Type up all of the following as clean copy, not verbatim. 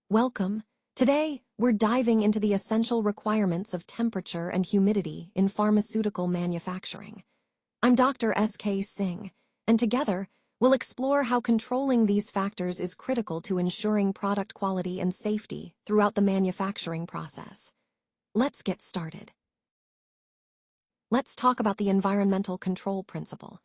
Welcome. Today, we're diving into the essential requirements of temperature and humidity in pharmaceutical manufacturing. I'm Dr. S.K. Singh, and together, we'll explore how controlling these factors is critical to ensuring product quality and safety throughout the manufacturing process. Let's get started. Let's talk about the environmental control principle.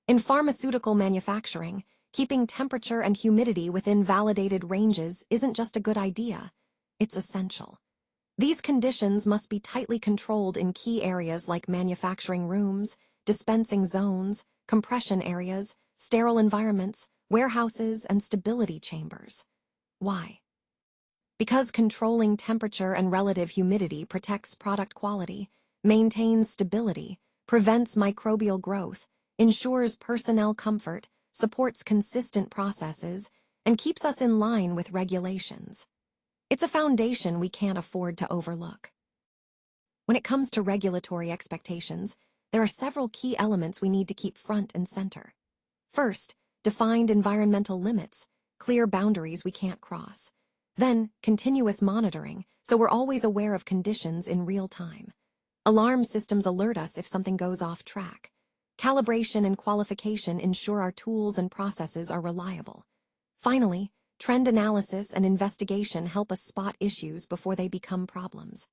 In pharmaceutical manufacturing, keeping temperature and humidity within validated ranges isn't just a good idea, it's essential. These conditions must be tightly controlled in key areas like manufacturing rooms, dispensing zones, compression areas, sterile environments, warehouses, and stability chambers. Why? Because controlling temperature and relative humidity protects product quality, maintains stability, prevents microbial growth, ensures personnel comfort, supports consistent processes, and keeps us in line with regulations. It's a foundation we can't afford to overlook. When it comes to regulatory expectations, there are several key elements we need to keep front and center. First, defined environmental limits, clear boundaries we can't cross. Then, continuous monitoring, so we're always aware of conditions in real time. Alarm systems alert us if something goes off track. Calibration and qualification ensure our tools and processes are reliable. Finally, trend analysis and investigation help us spot issues before they become problems.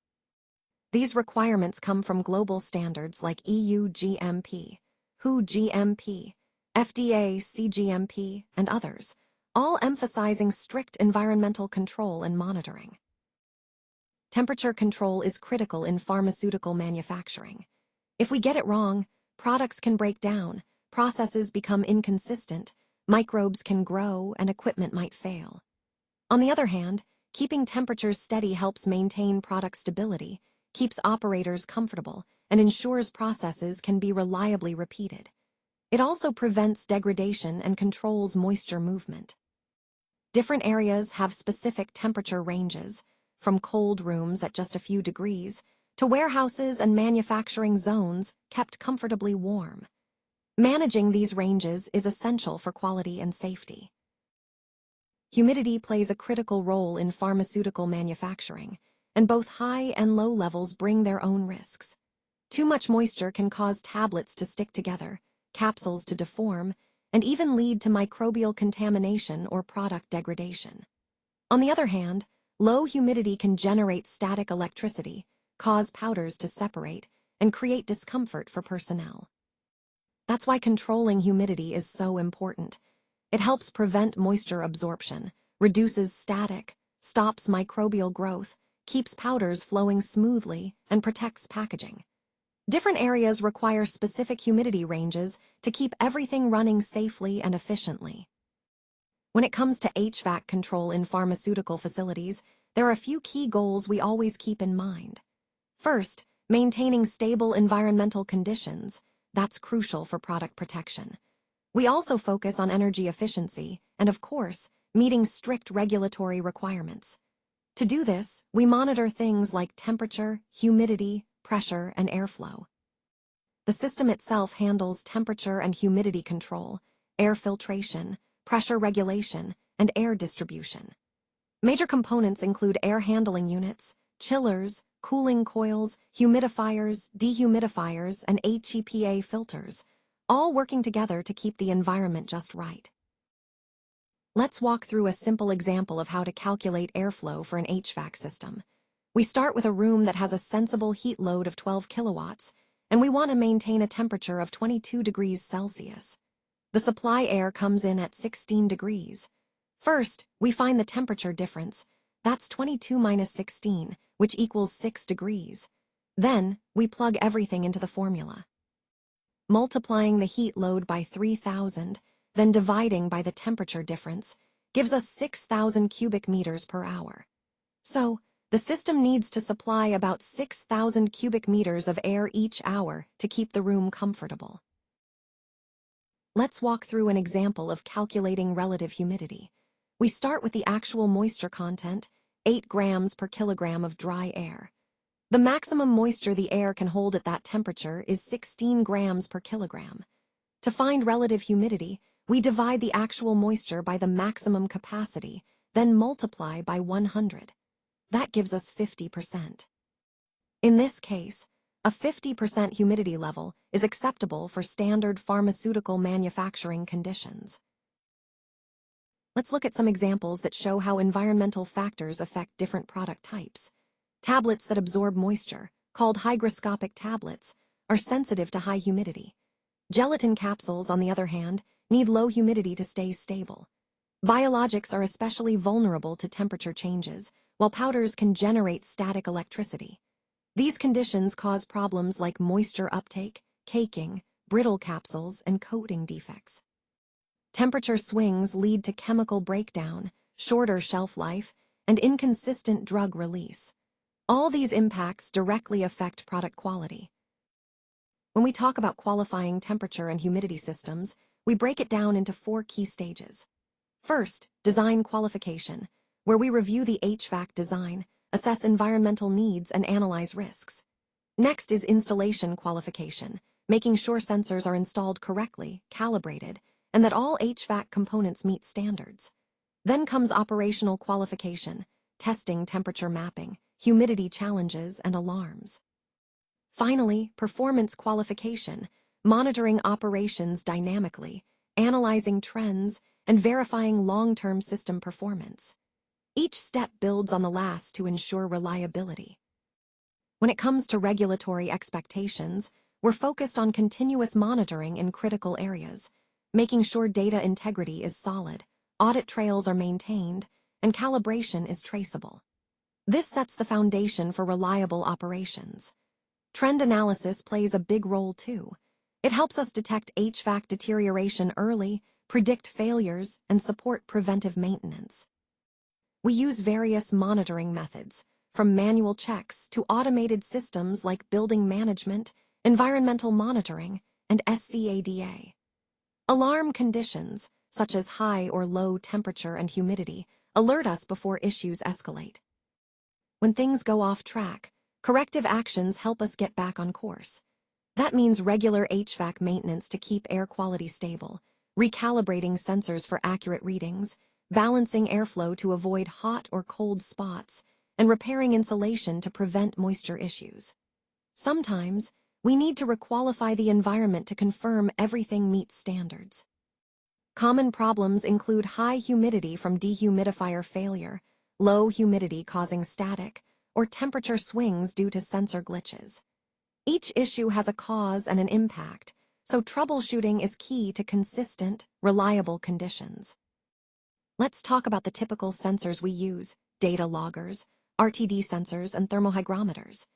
These requirements come from global standards like EU GMP, WHO GMP, FDA CGMP, and others, all emphasizing strict environmental control and monitoring. Temperature control is critical in pharmaceutical manufacturing. If we get it wrong, products can break down, processes become inconsistent, microbes can grow, and equipment might fail. On the other hand, keeping temperatures steady helps maintain product stability, keeps operators comfortable, and ensures processes can be reliably repeated. It also prevents degradation and controls moisture movement. Different areas have specific temperature ranges, from cold rooms at just a few degrees to warehouses and manufacturing zones kept comfortably warm. Managing these ranges is essential for quality and safety. Humidity plays a critical role in pharmaceutical manufacturing, and both high and low levels bring their own risks. Too much moisture can cause tablets to stick together, capsules to deform, and even lead to microbial contamination or product degradation. On the other hand, low humidity can generate static electricity, cause powders to separate, and create discomfort for personnel. That's why controlling humidity is so important. It helps prevent moisture absorption, reduces static, stops microbial growth, keeps powders flowing smoothly, and protects packaging. Different areas require specific humidity ranges to keep everything running safely and efficiently. When it comes to HVAC control in pharmaceutical facilities, there are a few key goals we always keep in mind. First, maintaining stable environmental conditions. That's crucial for product protection. We also focus on energy efficiency and, of course, meeting strict regulatory requirements. To do this, we monitor things like temperature, humidity, pressure, and airflow. The system itself handles temperature and humidity control, air filtration, pressure regulation, and air distribution. Major components include air handling units, chillers, cooling coils, humidifiers, dehumidifiers, and HEPA filters, all working together to keep the environment just right. Let's walk through a simple example of how to calculate airflow for an HVAC system. We start with a room that has a sensible heat load of 12 kilowatts, and we want to maintain a temperature of 22 degrees Celsius. The supply air comes in at 16 degrees. First, we find the temperature difference. That's 22 minus 16, which equals 6 degrees. Then, we plug everything into the formula. Multiplying the heat load by 3,000, then dividing by the temperature difference, gives us 6,000 cubic meters per hour. So, the system needs to supply about 6,000 cubic meters of air each hour to keep the room comfortable. Let's walk through an example of calculating relative humidity. We start with the actual moisture content, 8 grams per kilogram of dry air. The maximum moisture the air can hold at that temperature is 16 grams per kilogram. To find relative humidity, we divide the actual moisture by the maximum capacity, then multiply by 100. That gives us 50%. In this case, a 50% humidity level is acceptable for standard pharmaceutical manufacturing conditions. Let's look at some examples that show how environmental factors affect different product types. Tablets that absorb moisture, called hygroscopic tablets, are sensitive to high humidity. Gelatin capsules, on the other hand, need low humidity to stay stable. Biologics are especially vulnerable to temperature changes, while powders can generate static electricity. These conditions cause problems like moisture uptake, caking, brittle capsules, and coating defects. Temperature swings lead to chemical breakdown, shorter shelf life, and inconsistent drug release. All these impacts directly affect product quality. When we talk about qualifying temperature and humidity systems, we break it down into 4 key stages. First, design qualification, where we review the HVAC design, assess environmental needs, and analyze risks. Next is installation qualification, making sure sensors are installed correctly, calibrated, and that all HVAC components meet standards. Then comes operational qualification, testing temperature mapping, humidity challenges, and alarms. Finally, performance qualification, monitoring operations dynamically, analyzing trends, and verifying long-term system performance. Each step builds on the last to ensure reliability. When it comes to regulatory expectations, we're focused on continuous monitoring in critical areas, making sure data integrity is solid, audit trails are maintained, and calibration is traceable. This sets the foundation for reliable operations. Trend analysis plays a big role too. It helps us detect HVAC deterioration early, predict failures, and support preventive maintenance. We use various monitoring methods, from manual checks to automated systems like building management, environmental monitoring, and SCADA. Alarm conditions, such as high or low temperature and humidity, alert us before issues escalate. When things go off track, corrective actions help us get back on course. That means regular HVAC maintenance to keep air quality stable, recalibrating sensors for accurate readings, balancing airflow to avoid hot or cold spots, and repairing insulation to prevent moisture issues. Sometimes, we need to requalify the environment to confirm everything meets standards. Common problems include high humidity from dehumidifier failure, low humidity causing static, or temperature swings due to sensor glitches. Each issue has a cause and an impact, so troubleshooting is key to consistent, reliable conditions. Let's talk about the typical sensors we use: data loggers, RTD sensors, and thermohygrometers.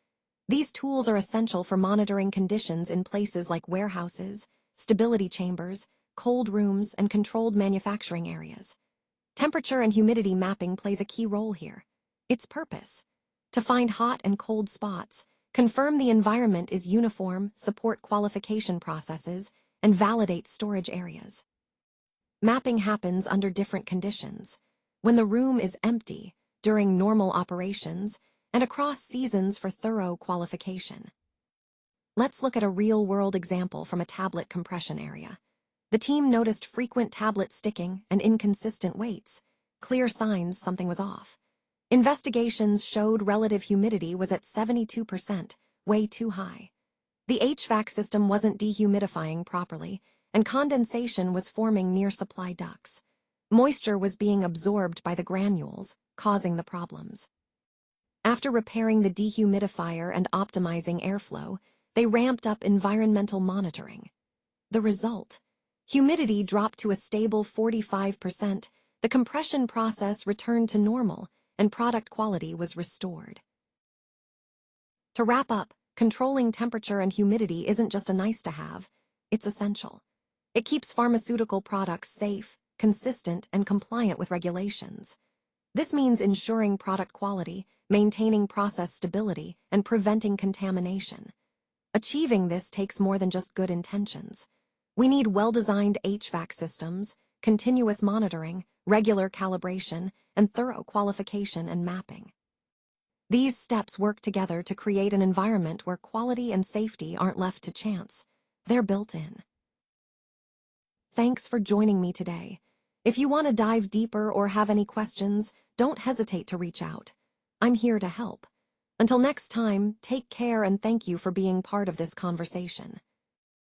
These tools are essential for monitoring conditions in places like warehouses, stability chambers, cold rooms, and controlled manufacturing areas. Temperature and humidity mapping plays a key role here. Its purpose: to find hot and cold spots, confirm the environment is uniform, support qualification processes, and validate storage areas. Mapping happens under different conditions: when the room is empty, during normal operations, and across seasons for thorough qualification. Let's look at a real-world example from a tablet compression area. The team noticed frequent tablet sticking and inconsistent weights, clear signs something was off. Investigations showed relative humidity was at 72%, way too high. The HVAC system wasn't dehumidifying properly, and condensation was forming near supply ducts. Moisture was being absorbed by the granules, causing the problems. After repairing the dehumidifier and optimizing airflow, they ramped up environmental monitoring. The result: humidity dropped to a stable 45%, the compression process returned to normal, and product quality was restored. To wrap up, controlling temperature and humidity isn't just a nice-to-have, it's essential. It keeps pharmaceutical products safe, consistent, and compliant with regulations. This means ensuring product quality, maintaining process stability, and preventing contamination. Achieving this takes more than just good intentions. We need well-designed HVAC systems, continuous monitoring, regular calibration, and thorough qualification and mapping. These steps work together to create an environment where quality and safety aren't left to chance. They're built in. Thanks for joining me today. If you want to dive deeper or have any questions, don't hesitate to reach out. I'm here to help. Until next time, take care and thank you for being part of this conversation.